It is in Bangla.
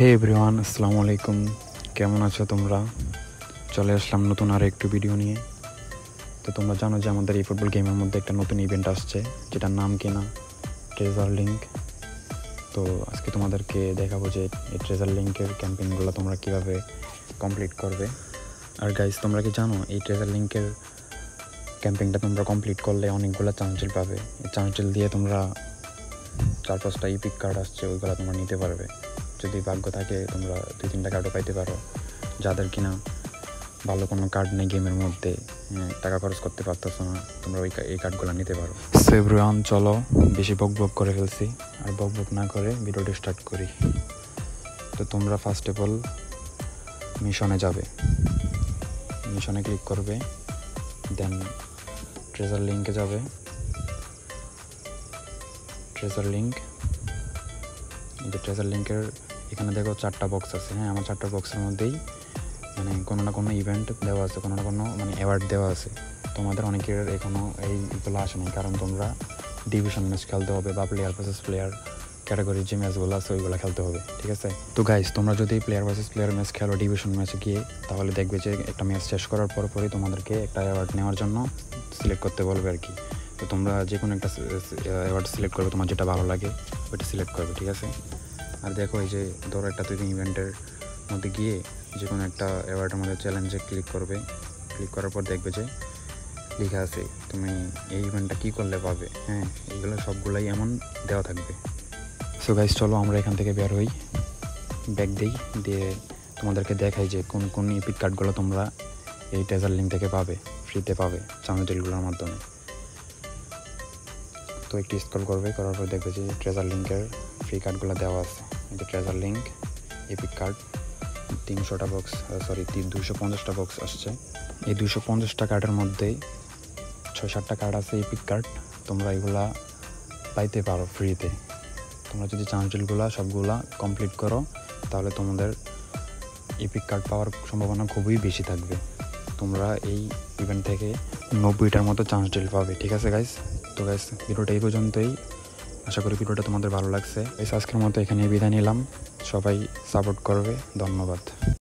হে এভরিওয়ান, আসসালামু আলাইকুম। কেমন আছো তোমরা? চলে আসলাম নতুন আর একটু ভিডিও নিয়ে। তো তোমরা জানো যে আমাদের এই ফুটবল গেমের মধ্যে একটা নতুন ইভেন্ট আসছে, যেটার নাম কিনা ট্রেজার লিঙ্ক। তো আজকে তোমাদেরকে দেখাবো যে এই ট্রেজার লিঙ্কের ক্যাম্পেইনগুলো তোমরা কীভাবে কমপ্লিট করবে। আর গাইজ, তোমরা কি জানো এই ট্রেজার লিঙ্কের ক্যাম্পেইনটা তোমরা কমপ্লিট করলে অনেকগুলো চান্সেল পাবে। এই চান্সেল দিয়ে তোমরা 4-5টা ইপিক কার্ড আসছে, ওইগুলো তোমরা নিতে পারবে। যদি ভাগ্য থাকে তোমরা 2-3টা কার্ডও পাইতে পারো। যাদের কিনা ভালো কোনো কার্ড নেই গেমের মধ্যে, টাকা খরচ করতে পারতেছো না, তোমরা এই কার্ডগুলো নিতে পারো। সো এভরিওয়ান, চলো বেশি বক করে ফেলছি, আর বক না করে ভিডিওটি স্টার্ট করি। তো তোমরা ফার্স্ট অফ অল মিশনে যাবে, মিশনে ক্লিক করবে, দেন ট্রেজার লিঙ্কে যাবে। ট্রেজার লিঙ্ক, এই যে ট্রেজার লিঙ্কের এখানে দেখো 4টা বক্স আছে। আমার 4টা বক্সের মধ্যেই মানে কোনো না কোনো ইভেন্ট দেওয়া আছে, কোনো না কোনো মানে অ্যাওয়ার্ড দেওয়া আছে। তোমাদের অনেকের এখনও এইগুলো আসে নাই, কারণ তোমরা ডিভিশন ম্যাচ খেলতে হবে বা প্লেয়ার ভার্সেস প্লেয়ার ক্যাটাগরির যে ম্যাচগুলো আছে ওইগুলো খেলতে হবে, ঠিক আছে? তো গাইজ, তোমরা যদি প্লেয়ার ভার্সেস প্লেয়ার ম্যাচ খেলো ডিভিশন ম্যাচে গিয়ে, তাহলে দেখবে যে একটা ম্যাচ শেষ করার পরই তোমাদেরকে একটা অ্যাওয়ার্ড নেওয়ার জন্য সিলেক্ট করতে বলবে আর কি। তো তোমরা যে কোনো একটা অ্যাওয়ার্ড সিলেক্ট করবে, তোমার যেটা ভালো লাগে ওইটা সিলেক্ট করবে, ঠিক আছে? আর দেখো, এই যে ধরো একটা তুমি ইভেন্টের মধ্যে গিয়ে যে কোনো একটা অ্যাওয়ার্ডের মধ্যে চ্যালেঞ্জে ক্লিক করবে। ক্লিক করার পর দেখবে যে লেখা আছে তুমি এই ইভেন্টটা কী করলে পাবে। এইগুলো সবগুলাই এমন দেওয়া থাকবে। সো গাইজ, চলো আমরা এখান থেকে বের হই, ব্যাক দিই, দিয়ে তোমাদেরকে দেখাই যে কোন কোন ইপিক কার্ডগুলো তোমরা এই ট্রেজার লিঙ্ক থেকে পাবে, ফ্রিতে পাবে চ্যানেলগুলোর মাধ্যমে। তো একটু স্ক্রল করবে, করার পর দেখবে যে ট্রেজার লিঙ্কের ফ্রি কার্ডগুলো দেওয়া আছে। এই যে ট্রেজার লিঙ্ক এপিক কার্ড 300টা বক্স, 250টা বক্স আসছে। এই 250টা কার্ডের মধ্যে 6-7টা কার্ড আছে এপিক কার্ড। তোমরা এগুলা পাইতে পারো ফ্রিতে। তোমরা যদি চান্সেলগুলো সবগুলা কমপ্লিট করো, তাহলে তোমাদের এপিক কার্ড পাওয়ার সম্ভাবনা খুবই বেশি থাকবে। তোমরা এই ইভেন্ট থেকে 90টার মতো চান্সেল পাবে, ঠিক আছে গাইস? তো গাইস, ভিডিওটা এই পর্যন্তই। আশা করি ভিডিওটা তোমাদের ভালো লাগছে। আজকের মতো এখানে বিদায় নিলাম। সবাই সাপোর্ট করবে, ধন্যবাদ।